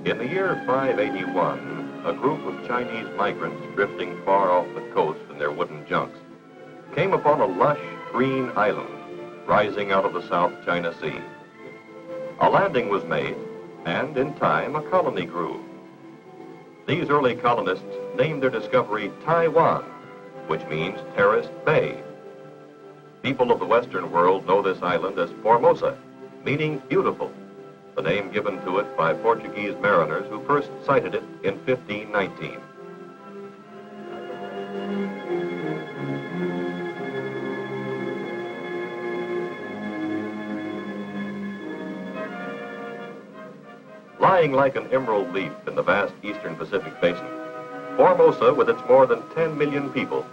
In the year 581, a group of Chinese migrants drifting far off the coast in their wooden junks came upon a lush green island rising out of the South China Sea. A landing was made, and in time a colony grew. These early colonists named their discovery Taiwan, which means terraced bay. People of the Western world know this island as Formosa, meaning beautiful, the name given to it by Portuguese mariners who first sighted it in 1519. Lying like an emerald leaf in the vast eastern Pacific basin, Formosa, with its more than 10 million people,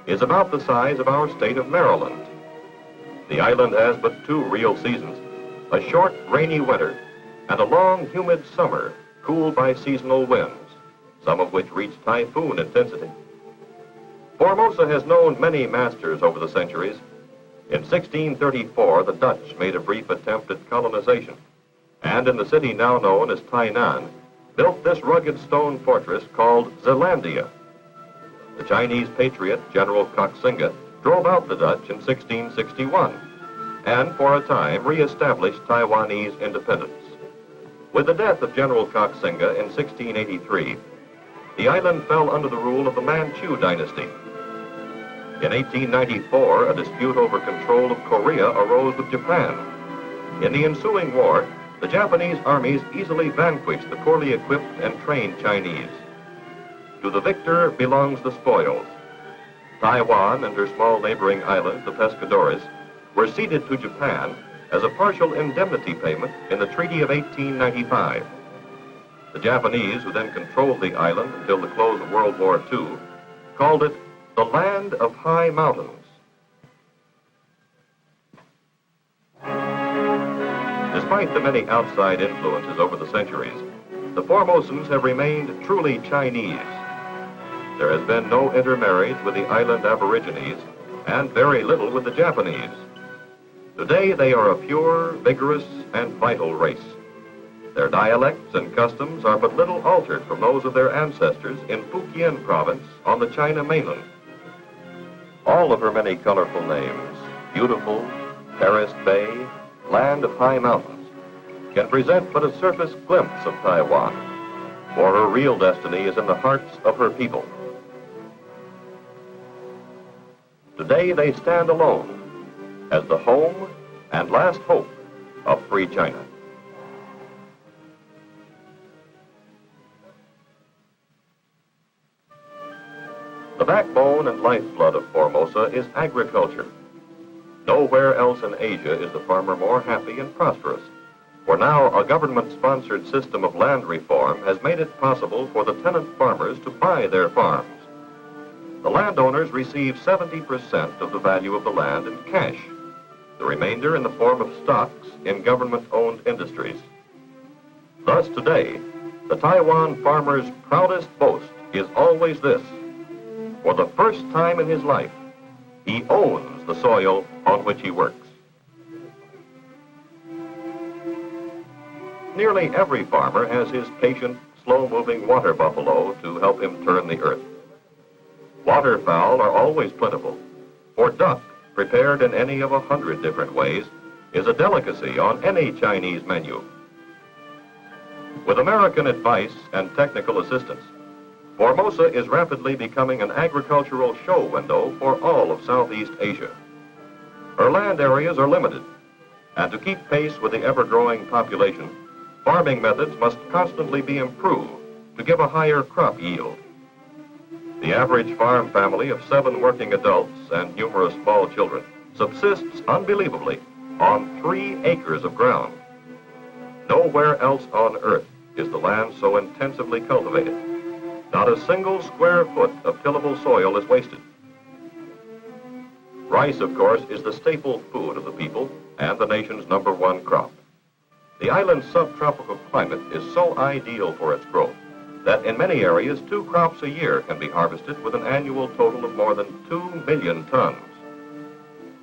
is about the size of our state of Maryland. The island has but two real seasons, a short rainy winter and a long humid summer cooled by seasonal winds, some of which reach typhoon intensity. Formosa has known many masters over the centuries. In 1634, the Dutch made a brief attempt at colonization, and in the city now known as Tainan, built this rugged stone fortress called Zealandia. The Chinese patriot, General Koxinga, drove out the Dutch in 1661, and for a time re-established Taiwanese independence. With the death of General Koxinga in 1683, the island fell under the rule of the Manchu dynasty. In 1894, a dispute over control of Korea arose with Japan. In the ensuing war, the Japanese armies easily vanquished the poorly equipped and trained Chinese. To the victor belongs the spoils. Taiwan and her small neighboring island, the Pescadores, were ceded to Japan as a partial indemnity payment in the Treaty of 1895. The Japanese, who then controlled the island until the close of World War II, called it the Land of High Mountains. Despite the many outside influences over the centuries, the Formosans have remained truly Chinese. There has been no intermarriage with the island aborigines and very little with the Japanese. Today they are a pure, vigorous, and vital race. Their dialects and customs are but little altered from those of their ancestors in Fujian province on the China mainland. All of her many colorful names, beautiful, terraced bay, land of high mountains, can present but a surface glimpse of Taiwan, for her real destiny is in the hearts of her people. Today they stand alone as the home and last hope of free China. The backbone and lifeblood of Formosa is agriculture. Nowhere else in Asia is the farmer more happy and prosperous, for now a government-sponsored system of land reform has made it possible for the tenant farmers to buy their farms. The landowners receive 70% of the value of the land in cash, the remainder in the form of stocks in government-owned industries. Thus today, the Taiwan farmer's proudest boast is always this: for the first time in his life, he owns the soil on which he works. Nearly every farmer has his patient, slow-moving water buffalo to help him turn the earth. Waterfowl are always plentiful, for duck, prepared in any of 100 different ways, is a delicacy on any Chinese menu. With American advice and technical assistance, Formosa is rapidly becoming an agricultural show window for all of Southeast Asia. Her land areas are limited, and to keep pace with the ever-growing population, farming methods must constantly be improved to give a higher crop yield. The average farm family of 7 working adults and numerous small children subsists unbelievably on 3 acres of ground. Nowhere else on earth is the land so intensively cultivated. Not a single square foot of tillable soil is wasted. Rice, of course, is the staple food of the people and the nation's #1 crop. The island's subtropical climate is so ideal for its growth that in many areas 2 crops a year can be harvested with an annual total of more than 2 million tons.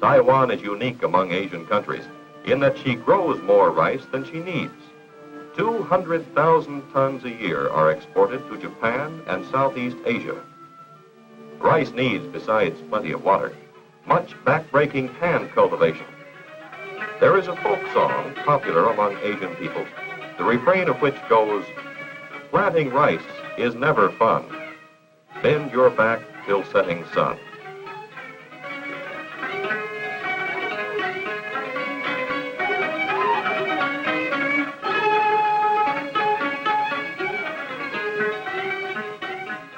Taiwan is unique among Asian countries in that she grows more rice than she needs. 200,000 tons a year are exported to Japan and Southeast Asia. Rice needs, besides plenty of water, much back-breaking hand cultivation. There is a folk song popular among Asian peoples, the refrain of which goes, "Planting rice is never fun. Bend your back till setting sun."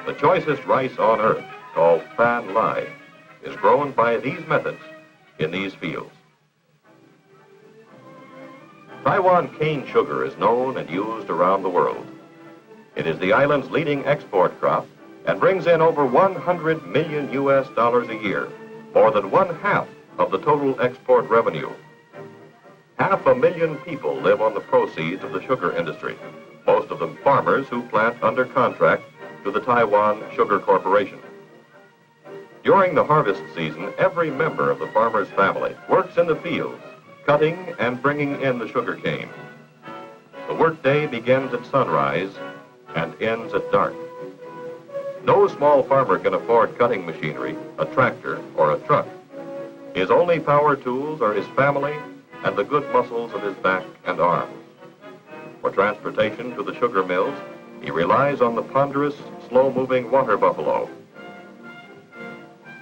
The choicest rice on earth, called Fan Lai, is grown by these methods in these fields. Taiwan cane sugar is known and used around the world. It is the island's leading export crop and brings in over $100 million a year, more than 1/2 of the total export revenue. 500,000 people live on the proceeds of the sugar industry, most of them farmers who plant under contract to the Taiwan Sugar Corporation. During the harvest season, every member of the farmer's family works in the fields, cutting and bringing in the sugar cane. The workday begins at sunrise and ends at dark. No small farmer can afford cutting machinery, a tractor, or a truck. His only power tools are his family and the good muscles of his back and arms. For transportation to the sugar mills, he relies on the ponderous, slow-moving water buffalo.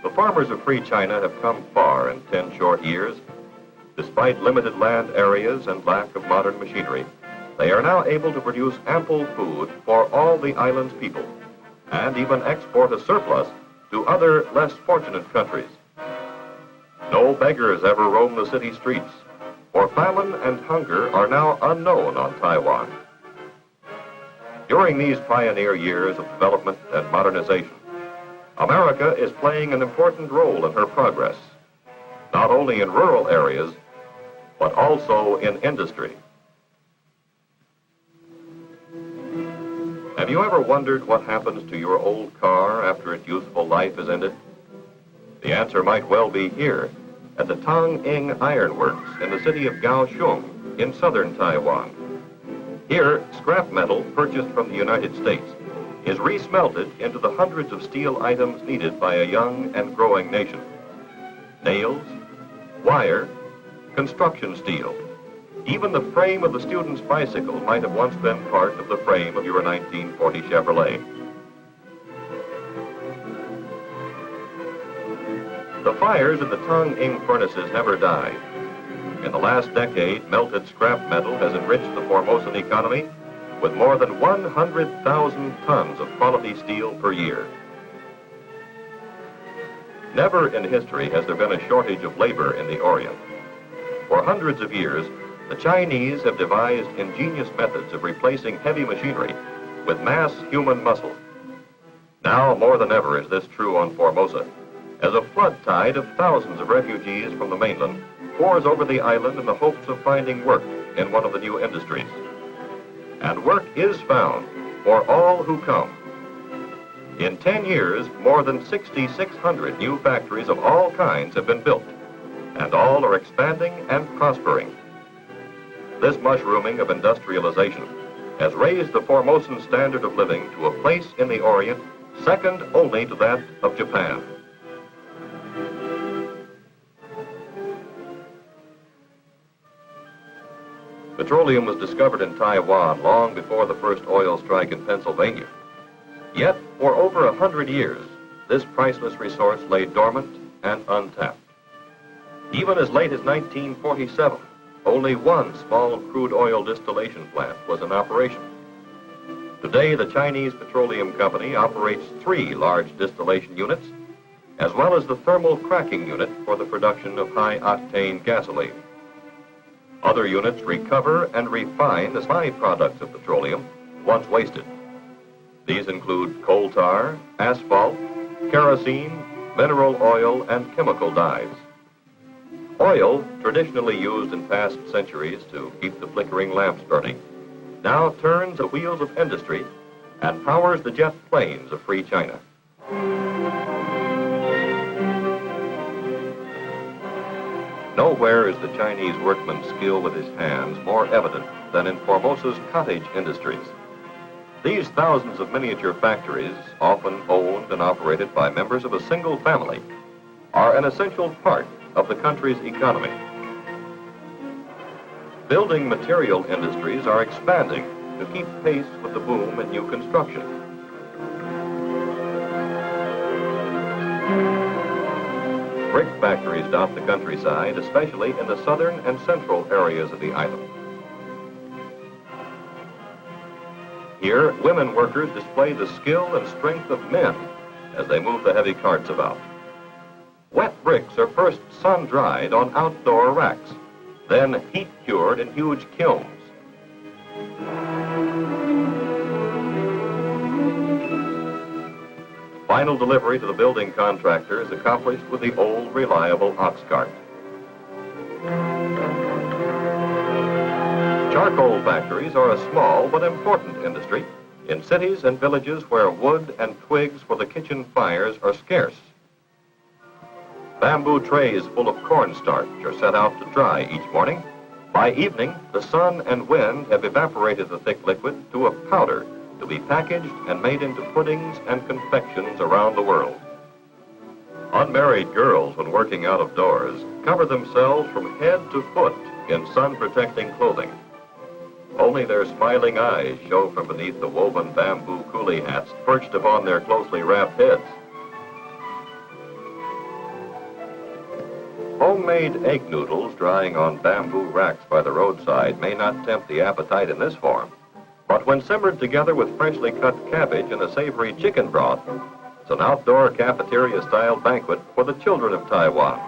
The farmers of free China have come far in 10 short years. Despite limited land areas and lack of modern machinery, they are now able to produce ample food for all the island's people, and even export a surplus to other, less fortunate countries. No beggars ever roam the city streets, for famine and hunger are now unknown on Taiwan. During these pioneer years of development and modernization, America is playing an important role in her progress, not only in rural areas, but also in industry. Have you ever wondered what happens to your old car after its useful life is ended? The answer might well be here at the Tong Ing Iron Works in the city of Kaohsiung in southern Taiwan. Here, scrap metal purchased from the United States is resmelted into the hundreds of steel items needed by a young and growing nation. Nails, wire, construction steel. Even the frame of the student's bicycle might have once been part of the frame of your 1940 Chevrolet. The fires in the Tong Ing furnaces never die. In the last decade, melted scrap metal has enriched the Formosan economy with more than 100,000 tons of quality steel per year. Never in history has there been a shortage of labor in the Orient. For hundreds of years, the Chinese have devised ingenious methods of replacing heavy machinery with mass human muscle. Now, more than ever, is this true on Formosa, as a flood tide of thousands of refugees from the mainland pours over the island in the hopes of finding work in one of the new industries. And work is found for all who come. In 10 years, more than 6,600 new factories of all kinds have been built, and all are expanding and prospering. This mushrooming of industrialization has raised the Formosan standard of living to a place in the Orient second only to that of Japan. Petroleum was discovered in Taiwan long before the first oil strike in Pennsylvania. Yet, for over 100 years, this priceless resource lay dormant and untapped. Even as late as 1947, only one small crude oil distillation plant was in operation. Today, the Chinese Petroleum Company operates 3 large distillation units, as well as the thermal cracking unit for the production of high-octane gasoline. Other units recover and refine the byproducts of petroleum once wasted. These include coal tar, asphalt, kerosene, mineral oil, and chemical dyes. Oil, traditionally used in past centuries to keep the flickering lamps burning, now turns the wheels of industry and powers the jet planes of free China. Nowhere is the Chinese workman's skill with his hands more evident than in Formosa's cottage industries. These thousands of miniature factories, often owned and operated by members of a single family, are an essential part of the country's economy. Building material industries are expanding to keep pace with the boom in new construction. Brick factories dot the countryside, especially in the southern and central areas of the island. Here, women workers display the skill and strength of men as they move the heavy carts about. Wet bricks are first sun-dried on outdoor racks, then heat-cured in huge kilns. Final delivery to the building contractor is accomplished with the old, reliable ox cart. Charcoal factories are a small but important industry in cities and villages where wood and twigs for the kitchen fires are scarce. Bamboo trays full of cornstarch are set out to dry each morning. By evening, the sun and wind have evaporated the thick liquid to a powder to be packaged and made into puddings and confections around the world. Unmarried girls, when working out of doors, cover themselves from head to foot in sun-protecting clothing. Only their smiling eyes show from beneath the woven bamboo coolie hats perched upon their closely wrapped heads. Homemade egg noodles drying on bamboo racks by the roadside may not tempt the appetite in this form, but when simmered together with freshly cut cabbage and a savory chicken broth, it's an outdoor cafeteria-style banquet for the children of Taiwan.